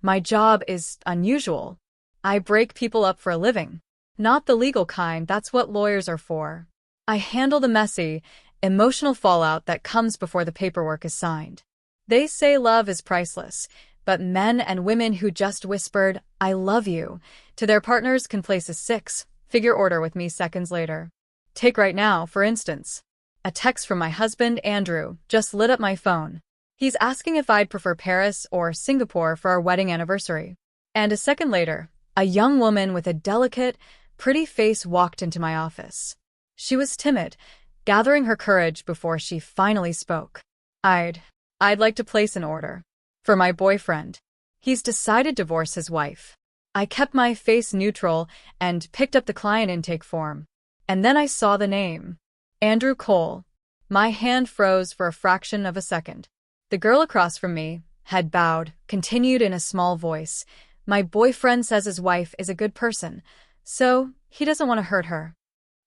My job is unusual. I break people up for a living. Not the legal kind, that's what lawyers are for. I handle the messy, emotional fallout that comes before the paperwork is signed. They say love is priceless, but men and women who just whispered, "I love you," to their partners can place a six-figure order with me seconds later. Take right now, for instance. A text from my husband, Andrew, just lit up my phone. He's asking if I'd prefer Paris or Singapore for our wedding anniversary. And a second later, a young woman with a delicate, pretty face walked into my office. She was timid, gathering her courage before she finally spoke. I'd like to place an order. For my boyfriend. He's decided to divorce his wife. I kept my face neutral and picked up the client intake form. And then I saw the name. Andrew Cole. My hand froze for a fraction of a second. The girl across from me, head bowed, continued in a small voice. My boyfriend says his wife is a good person, so he doesn't want to hurt her.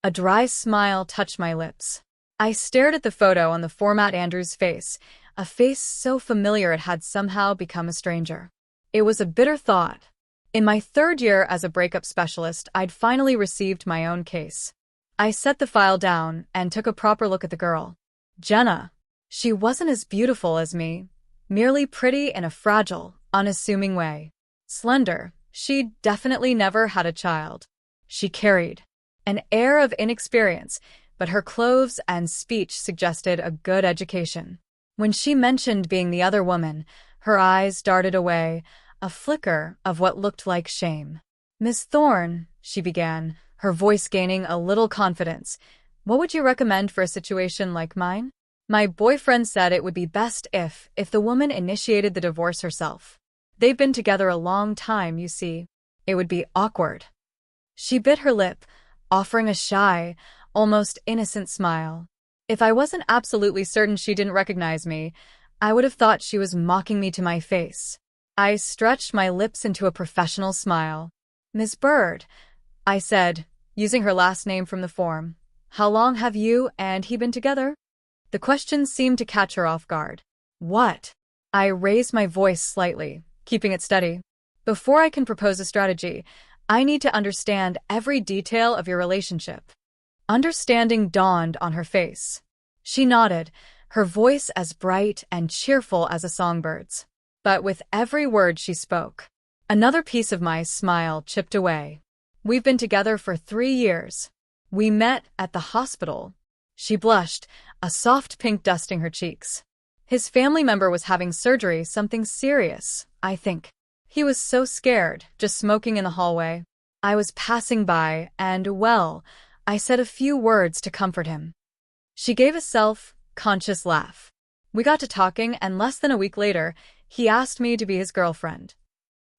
A dry smile touched my lips. I stared at the photo on the format Andrew's face, a face so familiar it had somehow become a stranger. It was a bitter thought. In my third year as a breakup specialist, I'd finally received my own case. I set the file down and took a proper look at the girl. Jenna. She wasn't as beautiful as me, merely pretty in a fragile, unassuming way. Slender, she'd definitely never had a child. She carried an air of inexperience, but her clothes and speech suggested a good education. When she mentioned being the other woman, her eyes darted away, a flicker of what looked like shame. "Miss Thorne," she began, her voice gaining a little confidence, "what would you recommend for a situation like mine? My boyfriend said it would be best if the woman initiated the divorce herself. They've been together a long time, you see. It would be awkward." She bit her lip, offering a shy, almost innocent smile. If I wasn't absolutely certain she didn't recognize me, I would have thought she was mocking me to my face. I stretched my lips into a professional smile. "Miss Bird," I said, using her last name from the form. "How long have you and he been together?" The question seemed to catch her off guard. "What?" I raised my voice slightly, keeping it steady. "Before I can propose a strategy, I need to understand every detail of your relationship." Understanding dawned on her face. She nodded, her voice as bright and cheerful as a songbird's. But with every word she spoke, another piece of my smile chipped away. "We've been together for 3 years. We met at the hospital." She blushed, a soft pink dusting her cheeks. "His family member was having surgery, something serious, I think. He was so scared, just smoking in the hallway. I was passing by, and, well, I said a few words to comfort him." She gave a self-conscious laugh. "We got to talking, and less than a week later, he asked me to be his girlfriend."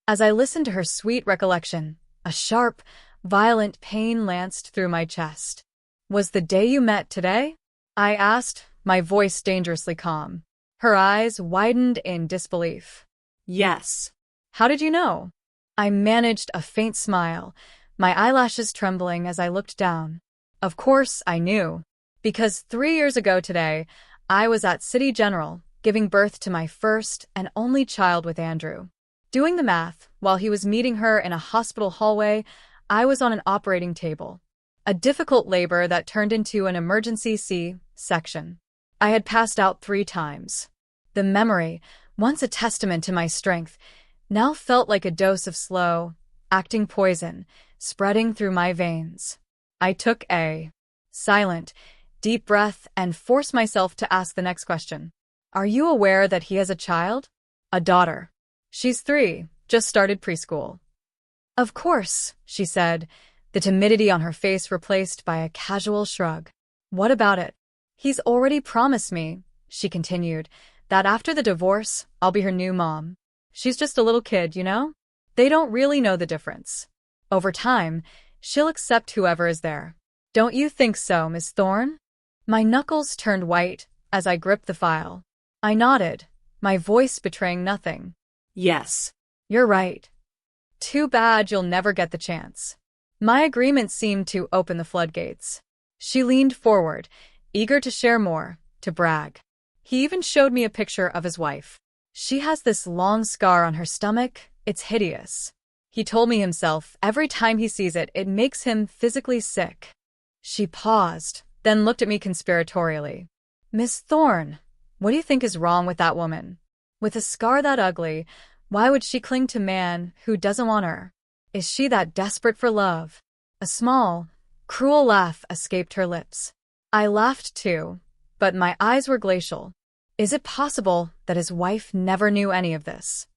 As I listened to her sweet recollection, a sharp, violent pain lanced through my chest. "Was the day you met today?" I asked, my voice dangerously calm. Her eyes widened in disbelief. "Yes." "How did you know?" I managed a faint smile, my eyelashes trembling as I looked down. Of course I knew. Because 3 years ago today, I was at City General, giving birth to my first and only child with Andrew. Doing the math, while he was meeting her in a hospital hallway, I was on an operating table. A difficult labor that turned into an emergency C-section. I had passed out 3 times. The memory, once a testament to my strength, now felt like a dose of slow, acting poison, spreading through my veins. I took a silent, deep breath and forced myself to ask the next question. "Are you aware that he has a child?" "A daughter. She's 3, just started preschool." "Of course," she said, the timidity on her face replaced by a casual shrug. "What about it?" "He's already promised me," she continued, "that after the divorce, I'll be her new mom. She's just a little kid, you know? They don't really know the difference. Over time, she'll accept whoever is there. Don't you think so, Miss Thorne?" My knuckles turned white as I gripped the file. I nodded, my voice betraying nothing. "Yes, you're right. Too bad you'll never get the chance." My agreement seemed to open the floodgates. She leaned forward, eager to share more, to brag. "He even showed me a picture of his wife. She has this long scar on her stomach, It's hideous. He told me himself, every time he sees it, it makes him physically sick. She paused, then looked at me conspiratorially. Miss Thorne, what do you think is wrong with that woman? With a scar that ugly, why would she cling to man who doesn't want her? Is she that desperate for love? A small, cruel laugh escaped her lips. I laughed too, but my eyes were glacial. Is it possible that his wife never knew any of this?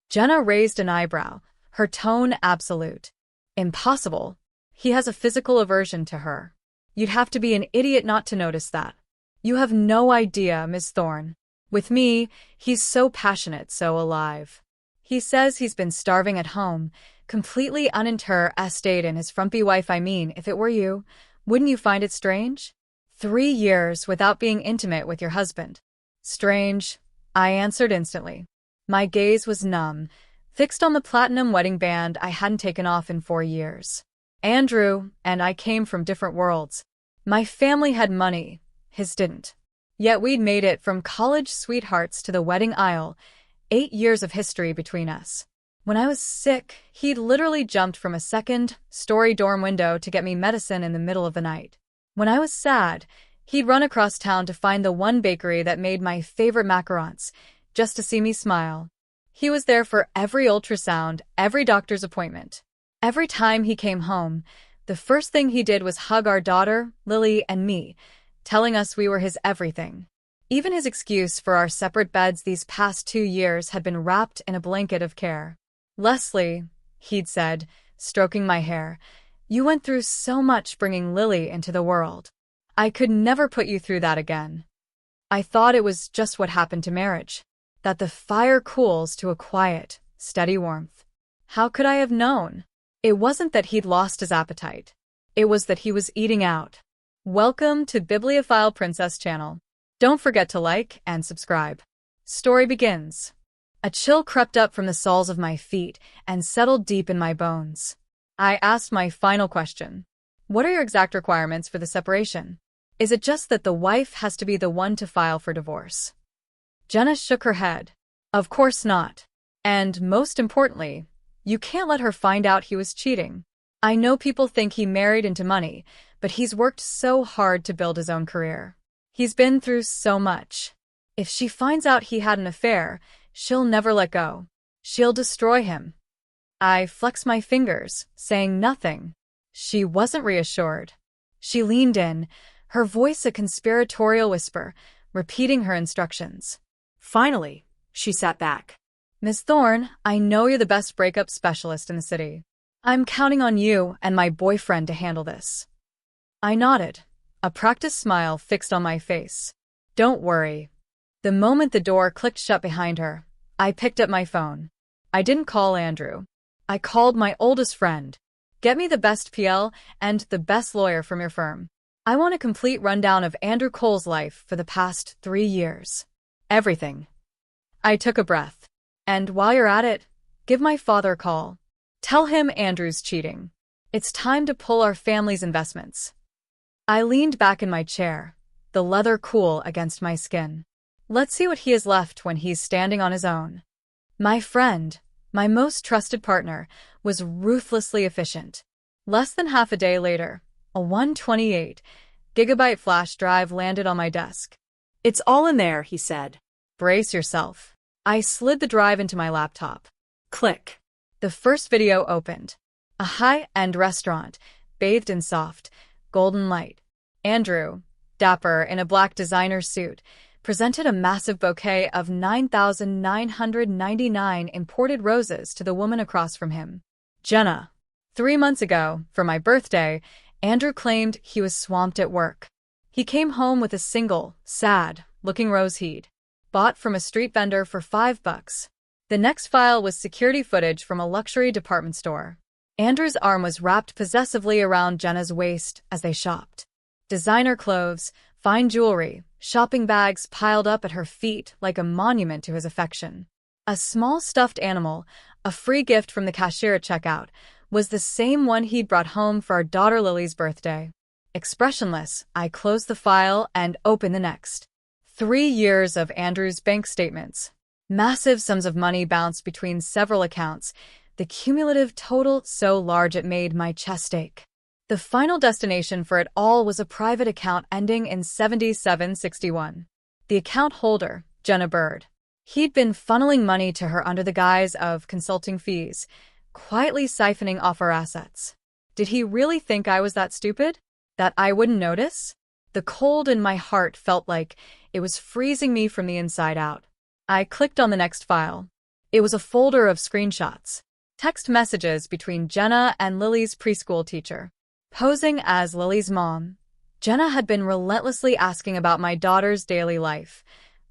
Jenna raised an eyebrow, her tone absolute. Impossible. He has a physical aversion to her. You'd have to be an idiot not to notice that. You have no idea, Miss Thorne. With me, he's so passionate, so alive. He says he's been starving at home, completely uninterested in his frumpy wife. I mean, if it were you, wouldn't you find it strange? 3 years without being intimate with your husband. Strange, I answered instantly. My gaze was numb, fixed on the platinum wedding band I hadn't taken off in 4 years. Andrew and I came from different worlds. My family had money, his didn't. Yet we'd made it from college sweethearts to the wedding aisle, 8 years of history between us. When I was sick, he'd literally jumped from a second-story dorm window to get me medicine in the middle of the night. When I was sad, he'd run across town to find the one bakery that made my favorite macarons, just to see me smile. He was there for every ultrasound, every doctor's appointment. Every time he came home, the first thing he did was hug our daughter, Lily, and me, telling us we were his everything. Even his excuse for our separate beds these past 2 years had been wrapped in a blanket of care. Leslie, he'd said, stroking my hair, you went through so much bringing Lily into the world. I could never put you through that again. I thought it was just what happened to marriage, that the fire cools to a quiet, steady warmth. How could I have known? It wasn't that he'd lost his appetite. It was that he was eating out. Welcome to Bibliophile Princess channel. Don't forget to like and subscribe. Story begins. A chill crept up from the soles of my feet and settled deep in my bones. I asked my final question. What are your exact requirements for the separation? Is it just that the wife has to be the one to file for divorce? Jenna shook her head. Of course not. And most importantly, you can't let her find out he was cheating. I know people think he married into money, but he's worked so hard to build his own career. He's been through so much. If she finds out he had an affair, she'll never let go. She'll destroy him. I flexed my fingers, saying nothing. She wasn't reassured. She leaned in, her voice a conspiratorial whisper, repeating her instructions. Finally, she sat back. Miss Thorne, I know you're the best breakup specialist in the city. I'm counting on you and my boyfriend to handle this. I nodded, a practiced smile fixed on my face. Don't worry. The moment the door clicked shut behind her, I picked up my phone. I didn't call Andrew. I called my oldest friend. Get me the best PL and the best lawyer from your firm. I want a complete rundown of Andrew Cole's life for the past 3 years. Everything. I took a breath. And while you're at it, give my father a call. Tell him Andrew's cheating. It's time to pull our family's investments. I leaned back in my chair, the leather cool against my skin. Let's see what he has left when he's standing on his own. My friend, my most trusted partner, was ruthlessly efficient. Less than half a day later, a 128-gigabyte flash drive landed on my desk. It's all in there, he said. Brace yourself. I slid the drive into my laptop. Click. The first video opened. A high-end restaurant, bathed in soft, golden light. Andrew, dapper in a black designer suit, presented a massive bouquet of 9,999 imported roses to the woman across from him. Jenna. 3 months ago, for my birthday, Andrew claimed he was swamped at work. He came home with a single, sad-looking rose he'd bought from a street vendor for $5. The next file was security footage from a luxury department store. Andrew's arm was wrapped possessively around Jenna's waist as they shopped. Designer clothes, fine jewelry, shopping bags piled up at her feet like a monument to his affection. A small stuffed animal, a free gift from the cashier at checkout, was the same one he'd brought home for our daughter Lily's birthday. Expressionless, I closed the file and opened the next. 3 years of Andrew's bank statements. Massive sums of money bounced between several accounts, the cumulative total so large it made my chest ache. The final destination for it all was a private account ending in 7761. The account holder, Jenna Bird. He'd been funneling money to her under the guise of consulting fees, quietly siphoning off our assets. Did he really think I was that stupid? That I wouldn't notice? The cold in my heart felt like it was freezing me from the inside out. I clicked on the next file. It was a folder of screenshots. Text messages between Jenna and Lily's preschool teacher. Posing as Lily's mom, Jenna had been relentlessly asking about my daughter's daily life,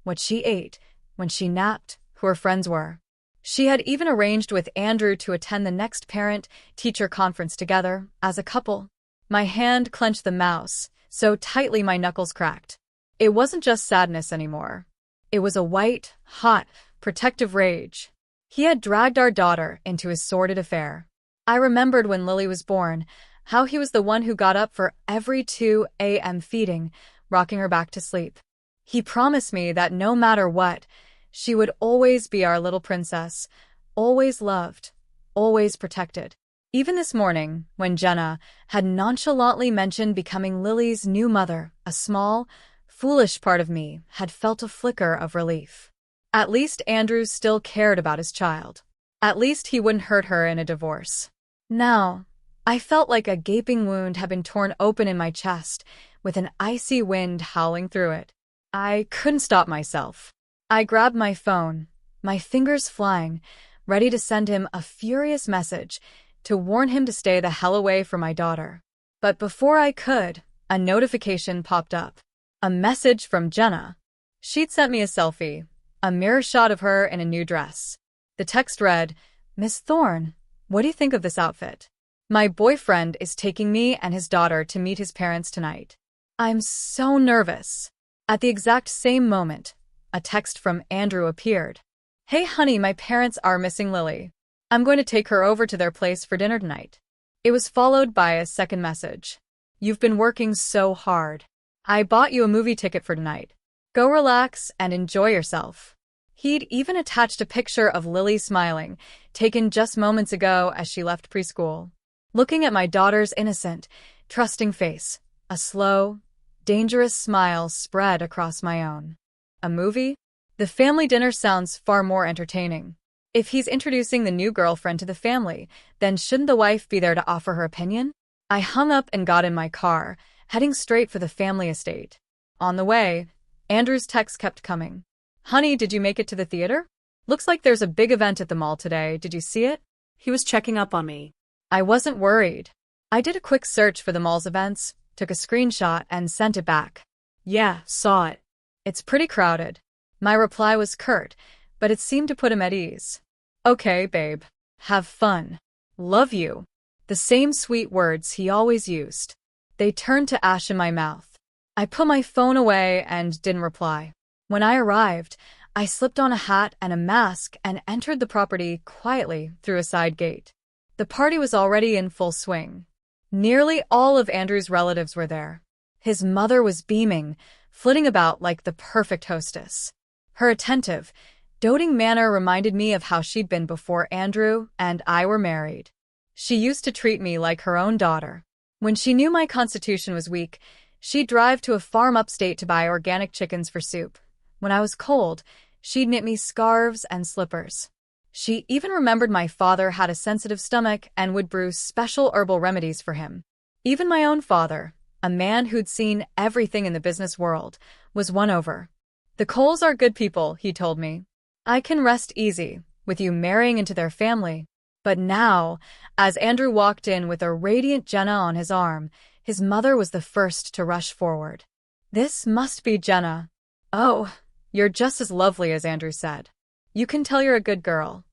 what she ate, when she napped, who her friends were. She had even arranged with Andrew to attend the next parent-teacher conference together, as a couple. My hand clenched the mouse, so tightly my knuckles cracked. It wasn't just sadness anymore. It was a white, hot, protective rage. He had dragged our daughter into his sordid affair. I remembered when Lily was born, how he was the one who got up for every 2 a.m. feeding, rocking her back to sleep. He promised me that no matter what, she would always be our little princess, always loved, always protected. Even this morning, when Jenna had nonchalantly mentioned becoming Lily's new mother, a small, foolish part of me had felt a flicker of relief. At least Andrew still cared about his child. At least he wouldn't hurt her in a divorce. Now, I felt like a gaping wound had been torn open in my chest, with an icy wind howling through it. I couldn't stop myself. I grabbed my phone, my fingers flying, ready to send him a furious message to warn him to stay the hell away from my daughter. But before I could, a notification popped up. A message from Jenna. She'd sent me a selfie, a mirror shot of her in a new dress. The text read, "Miss Thorne, what do you think of this outfit? My boyfriend is taking me and his daughter to meet his parents tonight. I'm so nervous." At the exact same moment, a text from Andrew appeared. "Hey honey, my parents are missing Lily. I'm going to take her over to their place for dinner tonight." It was followed by a second message. "You've been working so hard. I bought you a movie ticket for tonight. Go relax and enjoy yourself." He'd even attached a picture of Lily smiling, taken just moments ago as she left preschool. Looking at my daughter's innocent, trusting face, a slow, dangerous smile spread across my own. A movie? The family dinner sounds far more entertaining. If he's introducing the new girlfriend to the family, then shouldn't the wife be there to offer her opinion? I hung up and got in my car, heading straight for the family estate. On the way, Andrew's text kept coming. "Honey, did you make it to the theater? Looks like there's a big event at the mall today. Did you see it?" He was checking up on me. I wasn't worried. I did a quick search for the mall's events, took a screenshot, and sent it back. "Yeah, saw it." "It's pretty crowded." My reply was curt, but it seemed to put him at ease. "Okay, babe. Have fun. Love you." The same sweet words he always used. They turned to ash in my mouth. I put my phone away and didn't reply. When I arrived, I slipped on a hat and a mask and entered the property quietly through a side gate. The party was already in full swing. Nearly all of Andrew's relatives were there. His mother was beaming, flitting about like the perfect hostess. Her attentive, doting manner reminded me of how she'd been before Andrew and I were married. She used to treat me like her own daughter. When she knew my constitution was weak, she'd drive to a farm upstate to buy organic chickens for soup. When I was cold, she'd knit me scarves and slippers. She even remembered my father had a sensitive stomach and would brew special herbal remedies for him. Even my own father, a man who'd seen everything in the business world, was won over. "The Coles are good people," he told me. "I can rest easy, with you marrying into their family." But now, as Andrew walked in with a radiant Jenna on his arm, his mother was the first to rush forward. "This must be Jenna." "Oh, you're just as lovely as Andrew said. You can tell you're a good girl."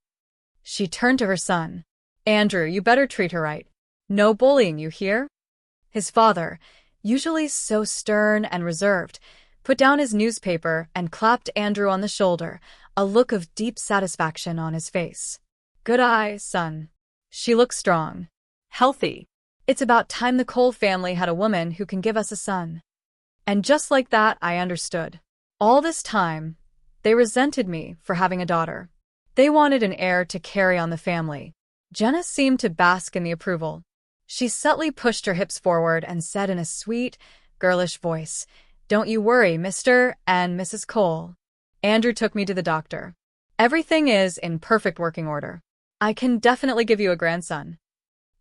She turned to her son. "Andrew, you better treat her right. No bullying, you hear?" His father, usually so stern and reserved, put down his newspaper and clapped Andrew on the shoulder, a look of deep satisfaction on his face. "Good eye, son. She looks strong. Healthy. It's about time the Cole family had a woman who can give us a son." And just like that, I understood. All this time, They resented me for having a daughter. They wanted an heir to carry on the family. Jenna seemed to bask in the approval. She subtly pushed her hips forward and said in a sweet, girlish voice, "Don't you worry, Mr. and Mrs. Cole." Andrew took me to the doctor. "Everything is in perfect working order. I can definitely give you a grandson."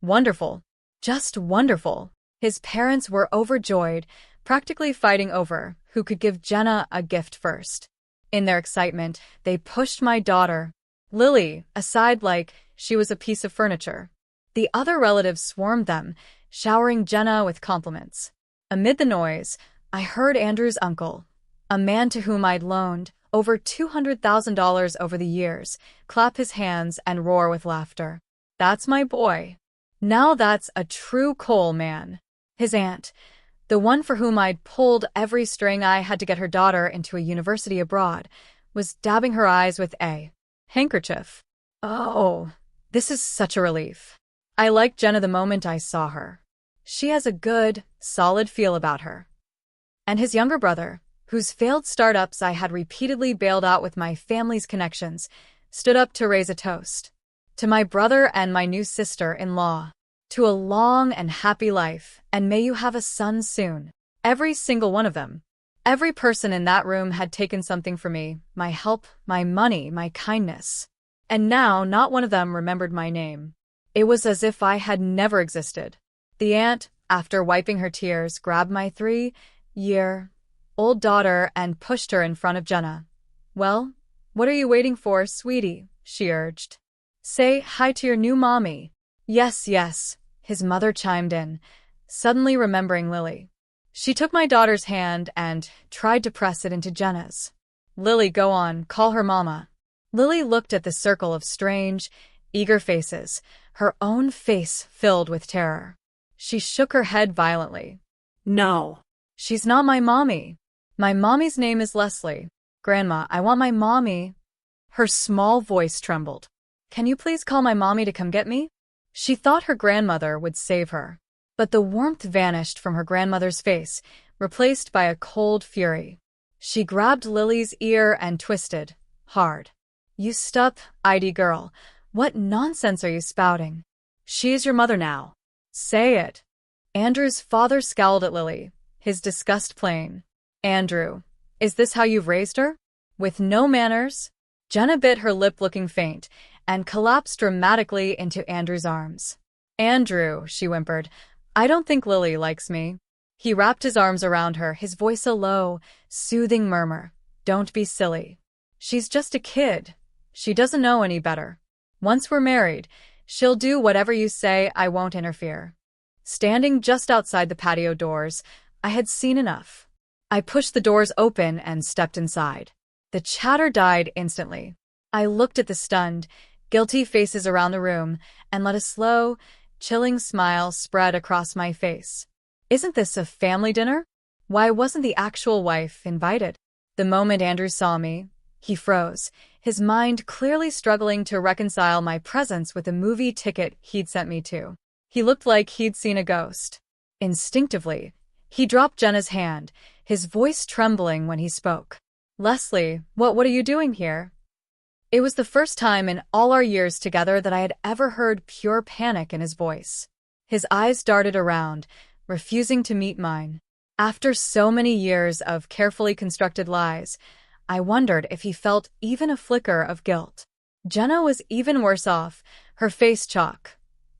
Wonderful. Just wonderful. His parents were overjoyed, practically fighting over who could give Jenna a gift first. In their excitement, they pushed my daughter, Lily, aside like she was a piece of furniture. The other relatives swarmed them, showering Jenna with compliments. Amid the noise, I heard Andrew's uncle, a man to whom I'd loaned over $200,000 over the years, clap his hands and roar with laughter. "That's my boy. Now that's a true Cole man." His aunt, the one for whom I'd pulled every string I had to get her daughter into a university abroad, was dabbing her eyes with a handkerchief. Oh, this is such a relief. I liked Jenna the moment I saw her. She has a good, solid feel about her. And his younger brother, whose failed startups I had repeatedly bailed out with my family's connections, stood up to raise a toast. "To my brother and my new sister-in-law. To a long and happy life, and may you have a son soon." Every single one of them. Every person in that room had taken something from me, my help, my money, my kindness. And now not one of them remembered my name. It was as if I had never existed. The aunt, after wiping her tears, grabbed my 3-year-old daughter and pushed her in front of Jenna. "Well, what are you waiting for, sweetie?" she urged. "Say hi to your new mommy." "Yes, yes," his mother chimed in, suddenly remembering Lily. She took my daughter's hand and tried to press it into Jenna's. "Lily, go on, call her mama." Lily looked at the circle of strange, eager faces, her own face filled with terror. She shook her head violently. No. "She's not my mommy. My mommy's name is Leslie. Grandma, I want my mommy." Her small voice trembled. "Can you please call my mommy to come get me?" She thought her grandmother would save her. But the warmth vanished from her grandmother's face, replaced by a cold fury. She grabbed Lily's ear and twisted, hard. "You stupid girl. What nonsense are you spouting? She is your mother now. Say it." Andrew's father scowled at Lily, his disgust plain. "Andrew, is this how you've raised her? With no manners?" Jenna bit her lip looking faint, and collapsed dramatically into Andrew's arms. "Andrew," she whimpered, "I don't think Lily likes me." He wrapped his arms around her, his voice a low, soothing murmur. "Don't be silly. She's just a kid. She doesn't know any better. Once we're married, she'll do whatever you say. I won't interfere." Standing just outside the patio doors, I had seen enough. I pushed the doors open and stepped inside. The chatter died instantly. I looked at the stunned, guilty faces around the room and let a slow, chilling smile spread across my face. Isn't this a family dinner? Why wasn't the actual wife invited? The moment Andrew saw me, he froze, his mind clearly struggling to reconcile my presence with the movie ticket he'd sent me to. He looked like he'd seen a ghost. Instinctively, he dropped Jenna's hand, his voice trembling when he spoke. "Leslie, what are you doing here?" It was the first time in all our years together that I had ever heard pure panic in his voice. His eyes darted around, refusing to meet mine. After so many years of carefully constructed lies, I wondered if he felt even a flicker of guilt. Jenna was even worse off, her face chalk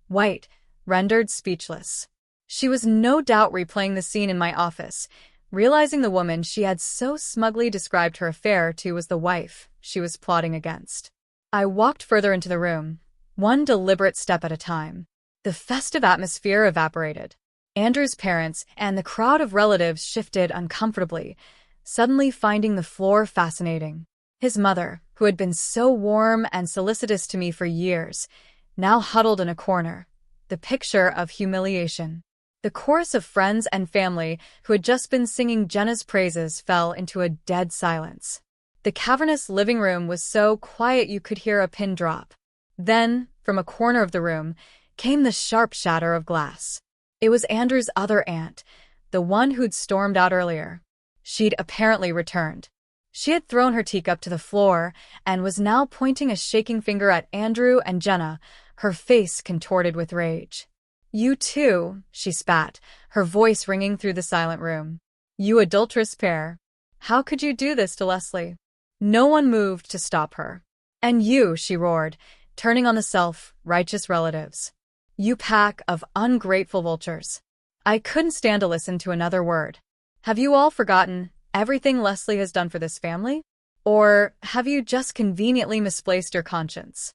white, rendered speechless. She was no doubt replaying the scene in my office, realizing the woman she had so smugly described her affair to was the wife she was plotting against. I walked further into the room, one deliberate step at a time. The festive atmosphere evaporated. Andrew's parents and the crowd of relatives shifted uncomfortably, suddenly finding the floor fascinating. His mother, who had been so warm and solicitous to me for years, now huddled in a corner, the picture of humiliation. The chorus of friends and family who had just been singing Jenna's praises fell into a dead silence. The cavernous living room was so quiet you could hear a pin drop. Then, from a corner of the room, came the sharp shatter of glass. It was Andrew's other aunt, the one who'd stormed out earlier. She'd apparently returned. She had thrown her teacup to the floor and was now pointing a shaking finger at Andrew and Jenna, her face contorted with rage. "You too," she spat, her voice ringing through the silent room. "You adulterous pair. How could you do this to Leslie?" No one moved to stop her. "And you," she roared, turning on the self-righteous relatives. "You pack of ungrateful vultures." I couldn't stand to listen to another word. "Have you all forgotten everything Leslie has done for this family? Or have you just conveniently misplaced your conscience?"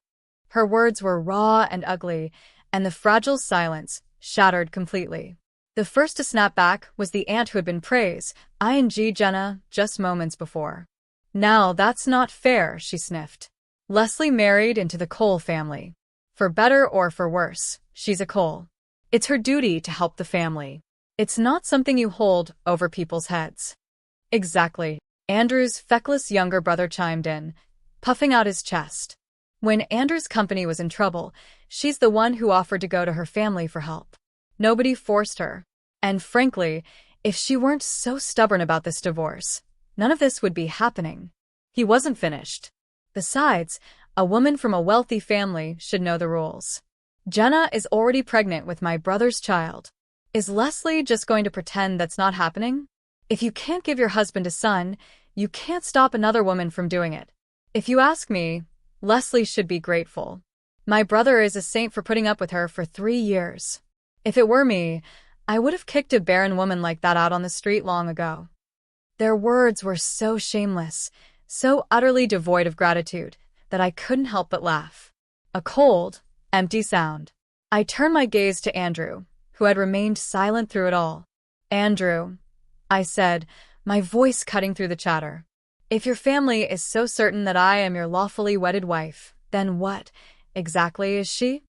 Her words were raw and ugly, and the fragile silence shattered completely. The first to snap back was the aunt who had been praised, Jenna, just moments before. "Now that's not fair," she sniffed. "Leslie married into the Cole family. For better or for worse, she's a Cole. It's her duty to help the family. It's not something you hold over people's heads." "Exactly," Andrew's feckless younger brother chimed in, puffing out his chest. "When Andrew's company was in trouble, she's the one who offered to go to her family for help. Nobody forced her. And frankly, if she weren't so stubborn about this divorce, none of this would be happening." He wasn't finished. "Besides, a woman from a wealthy family should know the rules. Jenna is already pregnant with my brother's child. Is Leslie just going to pretend that's not happening? If you can't give your husband a son, you can't stop another woman from doing it. If you ask me, Leslie should be grateful. My brother is a saint for putting up with her for 3 years. If it were me, I would have kicked a barren woman like that out on the street long ago." Their words were so shameless, so utterly devoid of gratitude, that I couldn't help but laugh. A cold, empty sound. I turned my gaze to Andrew, who had remained silent through it all. "Andrew," I said, my voice cutting through the chatter, "if your family is so certain that I am your lawfully wedded wife, then what exactly is she?"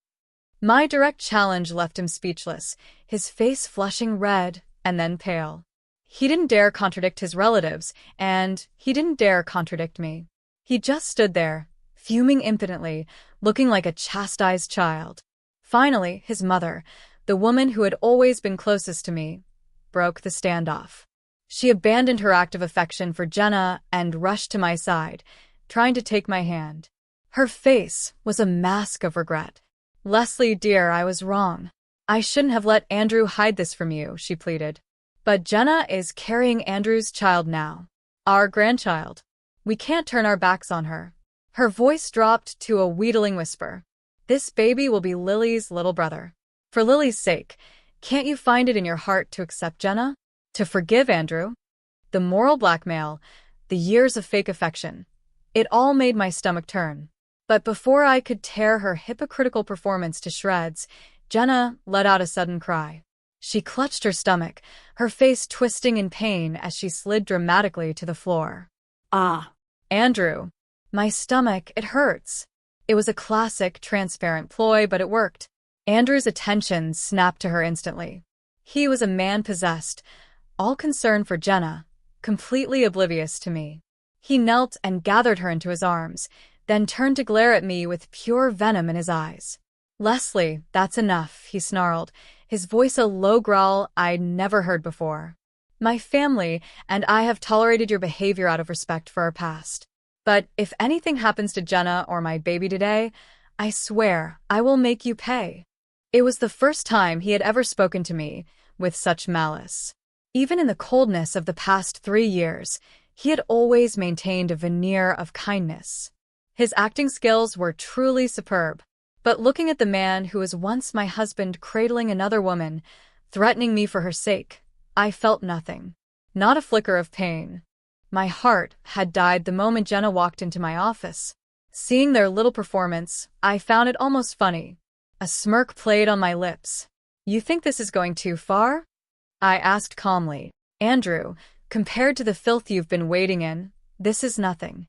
My direct challenge left him speechless, his face flushing red and then pale. He didn't dare contradict his relatives, and he didn't dare contradict me. He just stood there, fuming impotently, looking like a chastised child. Finally, his mother, the woman who had always been closest to me, broke the standoff. She abandoned her act of affection for Jenna and rushed to my side, trying to take my hand. Her face was a mask of regret. "Leslie, dear, I was wrong. I shouldn't have let Andrew hide this from you," she pleaded. "But Jenna is carrying Andrew's child now. Our grandchild. We can't turn our backs on her." Her voice dropped to a wheedling whisper. "This baby will be Lily's little brother. For Lily's sake, can't you find it in your heart to accept Jenna? To forgive Andrew?" The moral blackmail, the years of fake affection, it all made my stomach turn. But before I could tear her hypocritical performance to shreds, Jenna let out a sudden cry. She clutched her stomach, her face twisting in pain as she slid dramatically to the floor. "Ah." "Andrew." My stomach, it hurts. It was a classic, transparent ploy, but it worked. Andrew's attention snapped to her instantly. He was a man possessed, all concern for Jenna, completely oblivious to me. He knelt and gathered her into his arms, then turned to glare at me with pure venom in his eyes. "Leslie, that's enough," he snarled, his voice a low growl I'd never heard before. "My family and I have tolerated your behavior out of respect for our past. But if anything happens to Jenna or my baby today, I swear I will make you pay." It was the first time he had ever spoken to me with such malice. Even in the coldness of the past 3 years, he had always maintained a veneer of kindness. His acting skills were truly superb, but looking at the man who was once my husband cradling another woman, threatening me for her sake, I felt nothing. Not a flicker of pain. My heart had died the moment Jenna walked into my office. Seeing their little performance, I found it almost funny. A smirk played on my lips. "You think this is going too far?" I asked calmly. "Andrew, compared to the filth you've been wading in, this is nothing."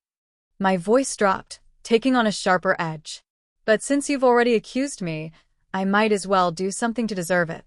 My voice dropped, taking on a sharper edge. "But since you've already accused me, I might as well do something to deserve it."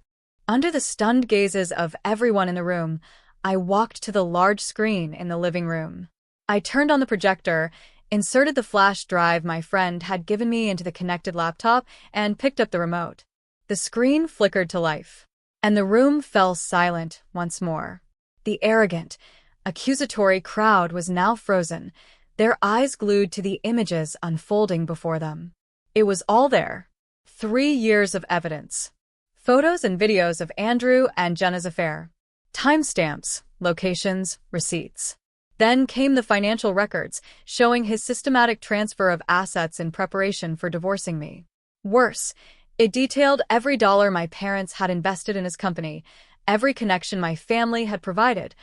Under the stunned gazes of everyone in the room, I walked to the large screen in the living room. I turned on the projector, inserted the flash drive my friend had given me into the connected laptop, and picked up the remote. The screen flickered to life, and the room fell silent once more. The arrogant, accusatory crowd was now frozen, their eyes glued to the images unfolding before them. It was all there. 3 years of evidence. Photos and videos of Andrew and Jenna's affair. Timestamps, locations, receipts. Then came the financial records, showing his systematic transfer of assets in preparation for divorcing me. Worse, it detailed every dollar my parents had invested in his company, every connection my family had provided,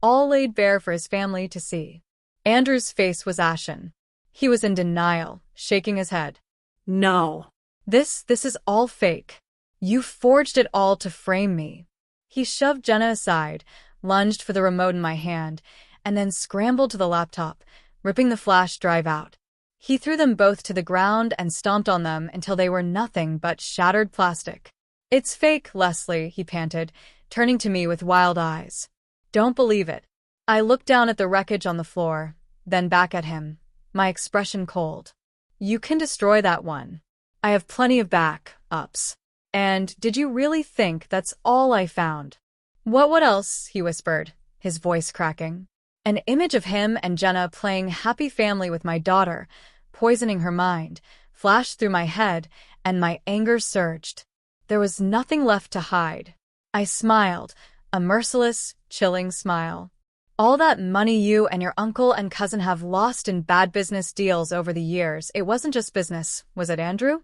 all laid bare for his family to see. Andrew's face was ashen. He was in denial, shaking his head. No. This is all fake. You forged it all to frame me. He shoved Jenna aside, lunged for the remote in my hand, and then scrambled to the laptop, ripping the flash drive out. He threw them both to the ground and stomped on them until they were nothing but shattered plastic. It's fake, Leslie, he panted, turning to me with wild eyes. Don't believe it. I looked down at the wreckage on the floor, then back at him, my expression cold. You can destroy that one. I have plenty of backups. And did you really think that's all I found? What else? He whispered, his voice cracking. An image of him and Jenna playing happy family with my daughter, poisoning her mind, flashed through my head, and my anger surged. There was nothing left to hide. I smiled, a merciless, chilling smile. All that money you and your uncle and cousin have lost in bad business deals over the years, it wasn't just business, was it, Andrew?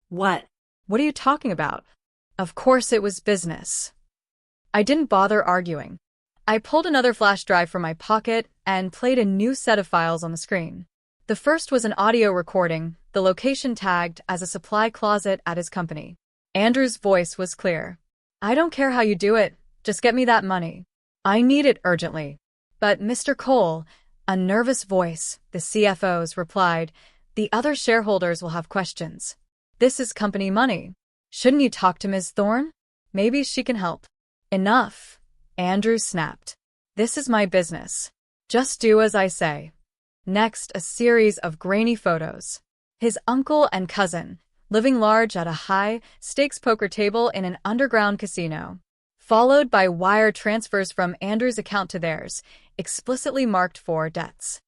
What? What are you talking about? Of course it was business. I didn't bother arguing. I pulled another flash drive from my pocket and played a new set of files on the screen. The first was an audio recording, the location tagged as a supply closet at his company. Andrew's voice was clear. I don't care how you do it, just get me that money. I need it urgently. But Mr. Cole, a nervous voice, the CFO's, replied, the other shareholders will have questions. This is company money. Shouldn't you talk to Ms. Thorne? Maybe she can help. Enough. Andrew snapped. This is my business. Just do as I say. Next, a series of grainy photos. His uncle and cousin, living large at a high-stakes poker table in an underground casino. Followed by wire transfers from Andrew's account to theirs, explicitly marked for debts.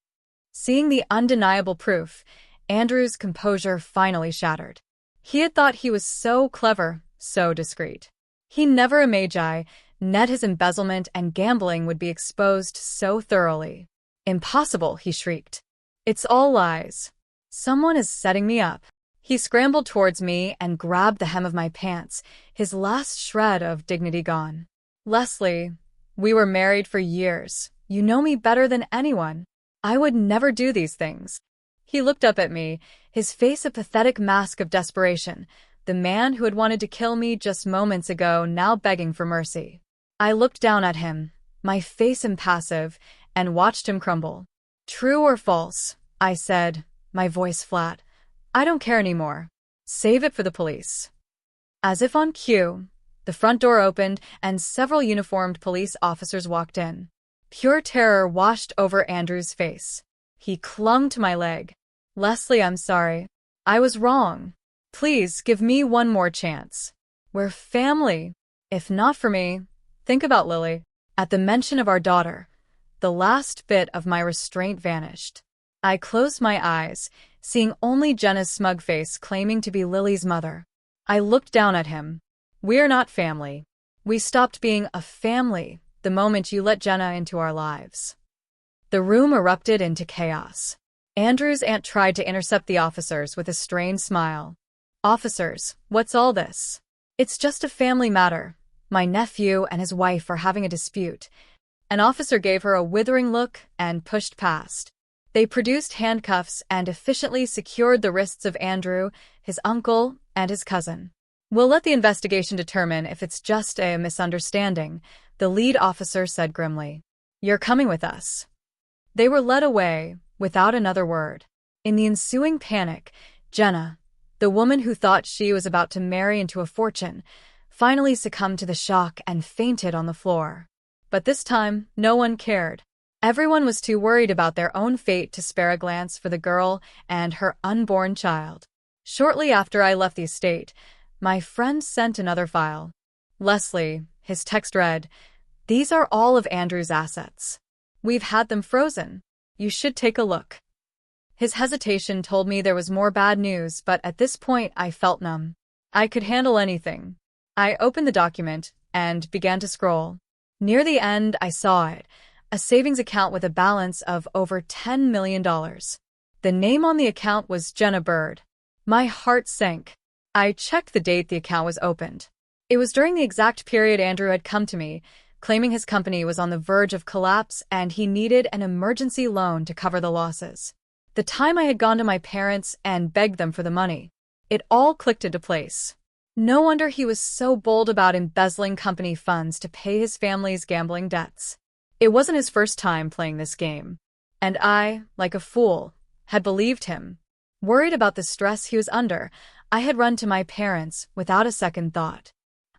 Seeing the undeniable proof, Andrew's composure finally shattered. He had thought he was so clever, so discreet. He never imagined his embezzlement and gambling would be exposed so thoroughly. Impossible, he shrieked. It's all lies. Someone is setting me up. He scrambled towards me and grabbed the hem of my pants, his last shred of dignity gone. Leslie, we were married for years. You know me better than anyone. I would never do these things. He looked up at me, his face a pathetic mask of desperation, the man who had wanted to kill me just moments ago now begging for mercy. I looked down at him, my face impassive, and watched him crumble. True or false, I said, my voice flat. I don't care anymore. Save it for the police. As if on cue, the front door opened and several uniformed police officers walked in. Pure terror washed over Andrew's face. He clung to my leg. Leslie, I'm sorry. I was wrong. Please give me one more chance. We're family. If not for me, think about Lily. At the mention of our daughter, the last bit of my restraint vanished. I closed my eyes, seeing only Jenna's smug face claiming to be Lily's mother. I looked down at him. We're not family. We stopped being a family the moment you let Jenna into our lives. The room erupted into chaos. Andrew's aunt tried to intercept the officers with a strained smile. Officers, what's all this? It's just a family matter. My nephew and his wife are having a dispute. An officer gave her a withering look and pushed past. They produced handcuffs and efficiently secured the wrists of Andrew, his uncle, and his cousin. We'll let the investigation determine if it's just a misunderstanding, the lead officer said grimly. You're coming with us. They were led away, without another word. In the ensuing panic, Jenna, the woman who thought she was about to marry into a fortune, finally succumbed to the shock and fainted on the floor. But this time, no one cared. Everyone was too worried about their own fate to spare a glance for the girl and her unborn child. Shortly after I left the estate, my friend sent another file. Leslie, his text read, these are all of Andrew's assets. We've had them frozen. You should take a look. His hesitation told me there was more bad news, but at this point I felt numb. I could handle anything. I opened the document and began to scroll. Near the end, I saw it, a savings account with a balance of over $10 million. The name on the account was Jenna Bird. My heart sank. I checked the date the account was opened. It was during the exact period Andrew had come to me, claiming his company was on the verge of collapse and he needed an emergency loan to cover the losses. The time I had gone to my parents and begged them for the money. It all clicked into place. No wonder he was so bold about embezzling company funds to pay his family's gambling debts. It wasn't his first time playing this game. And I, like a fool, had believed him. Worried about the stress he was under, I had run to my parents without a second thought.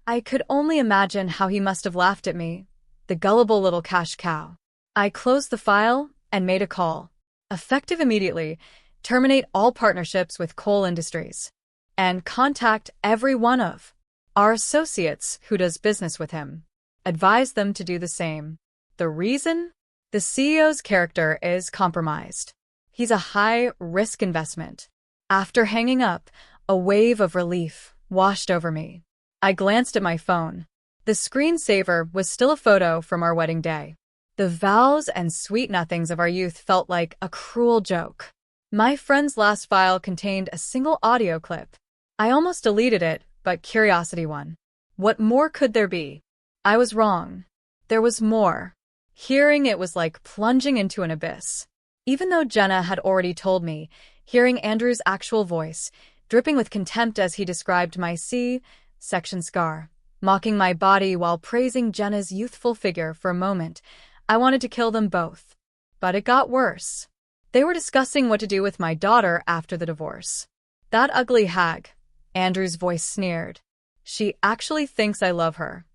I could only imagine how he must have laughed at me, the gullible little cash cow. I closed the file and made a call. Effective immediately, terminate all partnerships with coal industries. And contact every one of our associates who does business with him. Advise them to do the same. The reason? The CEO's character is compromised. He's a high-risk investment. After hanging up, a wave of relief washed over me. I glanced at my phone. The screensaver was still a photo from our wedding day. The vows and sweet nothings of our youth felt like a cruel joke. My friend's last file contained a single audio clip. I almost deleted it, but curiosity won. What more could there be? I was wrong. There was more. Hearing it was like plunging into an abyss. Even though Jenna had already told me, hearing Andrew's actual voice, dripping with contempt as he described my C-section scar, mocking my body while praising Jenna's youthful figure for a moment, I wanted to kill them both. But it got worse. They were discussing what to do with my daughter after the divorce. That ugly hag, Andrew's voice sneered. She actually thinks I love her.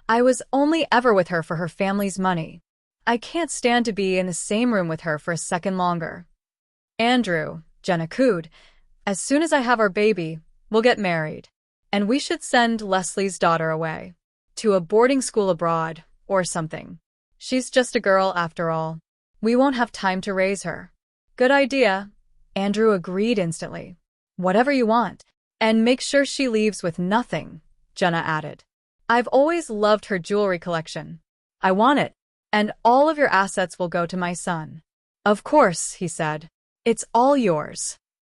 I was only ever with her for her family's money. I can't stand to be in the same room with her for a second longer. Andrew, Jenna cooed, as soon as I have our baby, we'll get married. And we should send Leslie's daughter away. To a boarding school abroad, or something. She's just a girl after all. We won't have time to raise her. Good idea. Andrew agreed instantly. Whatever you want. And make sure she leaves with nothing, Jenna added. I've always loved her jewelry collection. I want it. And all of your assets will go to my son. Of course, he said. It's all yours.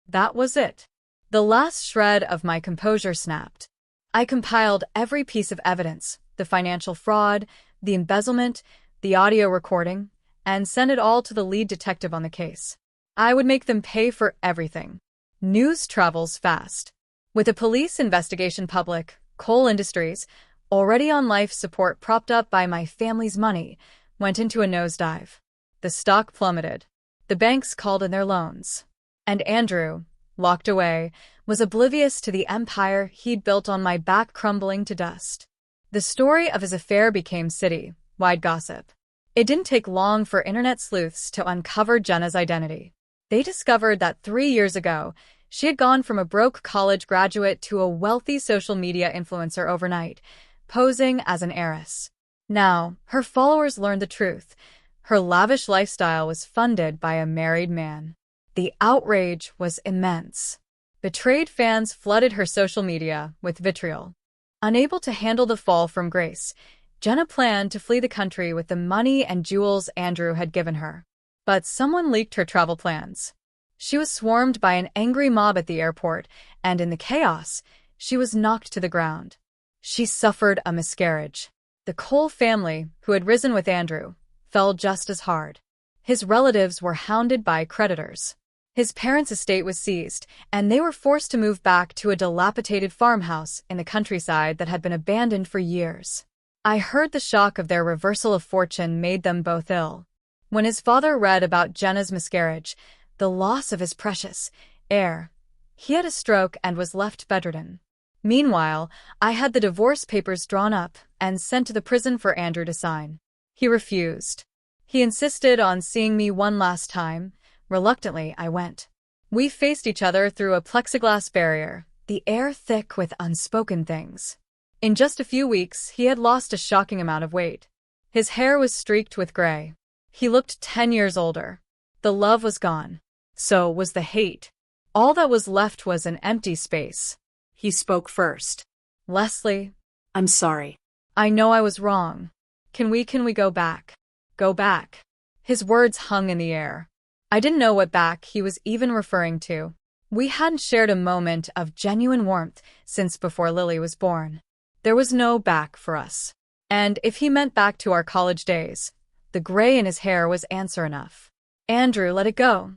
That was it. The last shred of my composure snapped. I compiled every piece of evidence, the financial fraud, the embezzlement, the audio recording, and sent it all to the lead detective on the case. I would make them pay for everything. News travels fast. With a police investigation public, coal industries, already on life support propped up by my family's money, went into a nosedive. The stock plummeted. The banks called in their loans. And Andrew, locked away, was oblivious to the empire he'd built on my back crumbling to dust. The story of his affair became city-wide gossip. It didn't take long for internet sleuths to uncover Jenna's identity. They discovered that 3 years ago, she had gone from a broke college graduate to a wealthy social media influencer overnight, posing as an heiress. Now, her followers learned the truth. Her lavish lifestyle was funded by a married man. The outrage was immense. Betrayed fans flooded her social media with vitriol. Unable to handle the fall from grace, Jenna planned to flee the country with the money and jewels Andrew had given her. But someone leaked her travel plans. She was swarmed by an angry mob at the airport, and in the chaos, she was knocked to the ground. She suffered a miscarriage. The Cole family, who had risen with Andrew, fell just as hard. His relatives were hounded by creditors. His parents' estate was seized, and they were forced to move back to a dilapidated farmhouse in the countryside that had been abandoned for years. I heard the shock of their reversal of fortune made them both ill. When his father read about Jenna's miscarriage, the loss of his precious heir, he had a stroke and was left bedridden. Meanwhile, I had the divorce papers drawn up and sent to the prison for Andrew to sign. He refused. He insisted on seeing me one last time. Reluctantly, I went. We faced each other through a plexiglass barrier, the air thick with unspoken things. In just a few weeks, he had lost a shocking amount of weight. His hair was streaked with gray. He looked 10 years older. The love was gone. So was the hate. All that was left was an empty space. He spoke first. Leslie, I'm sorry. I know I was wrong. Can we go back? Go back. His words hung in the air. I didn't know what back he was even referring to. We hadn't shared a moment of genuine warmth since before Lily was born. There was no back for us. And if he meant back to our college days, the gray in his hair was answer enough. Andrew, let it go,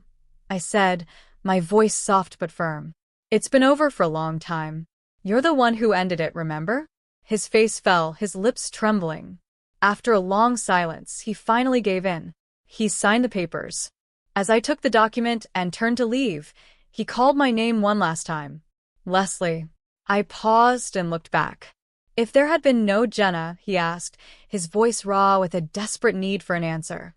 I said, my voice soft but firm. It's been over for a long time. You're the one who ended it, remember? His face fell, his lips trembling. After a long silence, he finally gave in. He signed the papers. As I took the document and turned to leave, he called my name one last time. Leslie. I paused and looked back. If there had been no Jenna, he asked, his voice raw with a desperate need for an answer.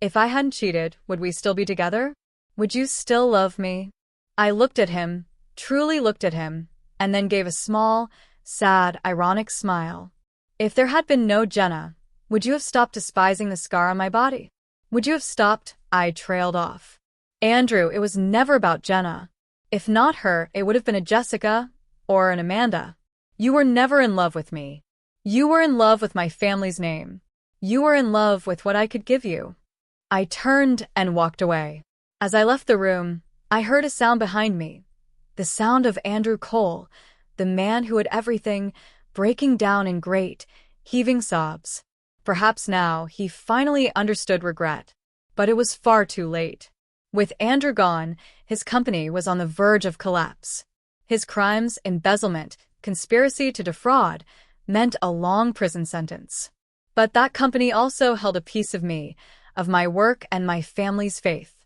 If I hadn't cheated, would we still be together? Would you still love me? I looked at him, truly looked at him, and then gave a small, sad, ironic smile. If there had been no Jenna, would you have stopped despising the scar on my body? Would you have stopped? I trailed off. Andrew, it was never about Jenna. If not her, it would have been a Jessica or an Amanda. You were never in love with me. You were in love with my family's name. You were in love with what I could give you. I turned and walked away. As I left the room, I heard a sound behind me. The sound of Andrew Cole, the man who had everything, breaking down in great, heaving sobs. Perhaps now he finally understood regret, but it was far too late. With Andrew gone, his company was on the verge of collapse. His crimes, embezzlement, conspiracy to defraud, meant a long prison sentence. But that company also held a piece of me, of my work and my family's faith.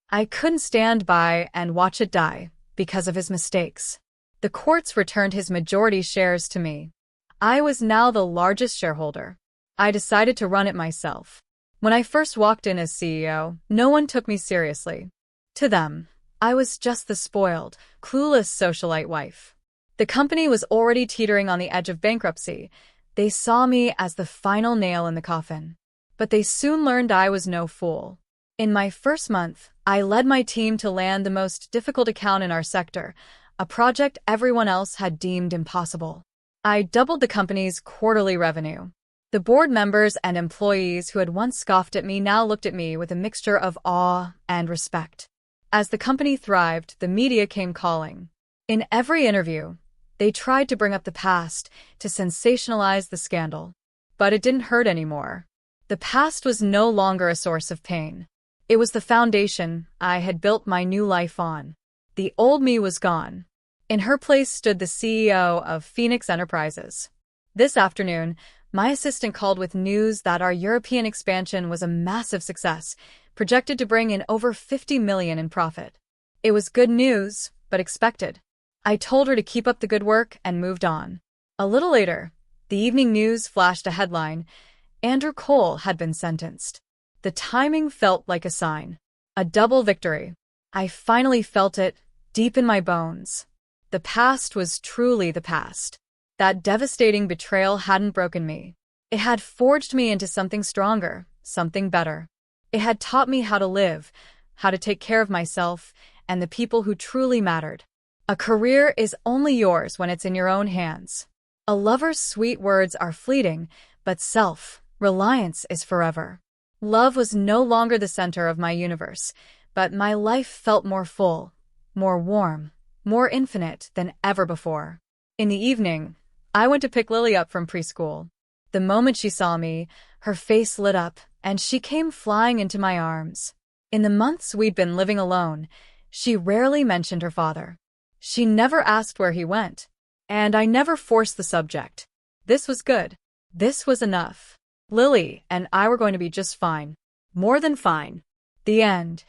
I couldn't stand by and watch it die because of his mistakes. The courts returned his majority shares to me. I was now the largest shareholder. I decided to run it myself. When I first walked in as CEO, no one took me seriously. To them, I was just the spoiled, clueless socialite wife. The company was already teetering on the edge of bankruptcy. They saw me as the final nail in the coffin. But they soon learned I was no fool. In my first month, I led my team to land the most difficult account in our sector, a project everyone else had deemed impossible. I doubled the company's quarterly revenue. The board members and employees who had once scoffed at me now looked at me with a mixture of awe and respect. As the company thrived, the media came calling. In every interview, they tried to bring up the past, to sensationalize the scandal. But it didn't hurt anymore. The past was no longer a source of pain. It was the foundation I had built my new life on. The old me was gone. In her place stood the CEO of Phoenix Enterprises. This afternoon, my assistant called with news that our European expansion was a massive success, projected to bring in over $50 million in profit. It was good news, but expected. I told her to keep up the good work and moved on. A little later, the evening news flashed a headline: Andrew Cole had been sentenced. The timing felt like a sign. A double victory. I finally felt it, deep in my bones. The past was truly the past. That devastating betrayal hadn't broken me. It had forged me into something stronger, something better. It had taught me how to live, how to take care of myself and the people who truly mattered. A career is only yours when it's in your own hands. A lover's sweet words are fleeting, but self-reliance is forever. Love was no longer the center of my universe, but my life felt more full, more warm, more infinite than ever before. In the evening, I went to pick Lily up from preschool. The moment she saw me, her face lit up, and she came flying into my arms. In the months we'd been living alone, she rarely mentioned her father. She never asked where he went, and I never forced the subject. This was good. This was enough. Lily and I were going to be just fine. More than fine. The end.